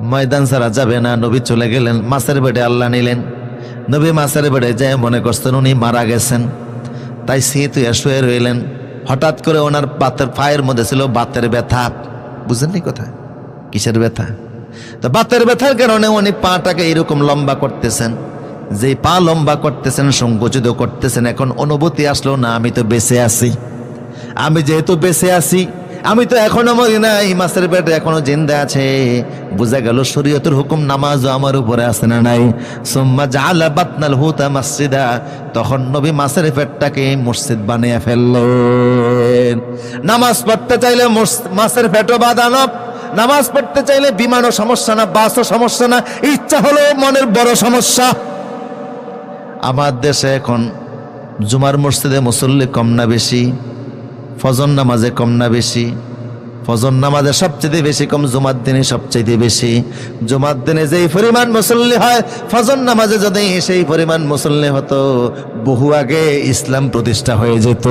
ময়দান ছাড়া যাবে না, নবী চলে গেলেন, মাছের পেটে আল্লাহ নিলেন। নবী মাছের পেটে যায় মনে করছেন উনি মারা গেছেন, তাই শুয়ে শুয়ে রইলেন। হঠাৎ করে ওনার পায়ের মধ্যে ছিল বাতের ব্যথা। বুঝেননি কথা, কিসের ব্যথা? তো বাতের ব্যথার কারণে উনি পাটাকে এরকম লম্বা করতেছেন, যে পা লম্বা করতেছেন, সংকুচিত করতেছেন। এখন অনুভূতি আসলো না, আমি তো বেঁচে আছি, আমি যেহেতু বেঁচে আছি, আমি তো এখনো মরি নাই, মাছের পেটে এখনো জিন্দা আছে। বুঝা গেল শরীয়তের হুকুম নামাজও আমার উপরে আছে না নাই। সুম্মা জাআলা বাতনাল হুতা মাসজিদা, তখন নবী মাছের পেটটাকে মসজিদ বানিয়ে ফেললেন। নামাজ পড়তে চাইলে মাছের পেটও বাঁধানো, নামাজ পড়তে চাইলে বিমানও সমস্যা না, বাসও সমস্যা না, ইচ্ছা হলো মনের বড় সমস্যা। আমার দেশে এখন জুমার মসজিদে মুসল্লি কম না বেশি? ফজর নামাজে কম না বেশি? ফজর নামাজে সবচেয়ে বেশি কম, জুমার দিনে সবচেয়ে বেশি। জুমার দিনে যেই পরিমাণ মুসল্লি হয়, ফজর নামাজে যদি সেই পরিমাণ মুসল্লি হতো, বহু আগে ইসলাম প্রতিষ্ঠা হয়ে যেত।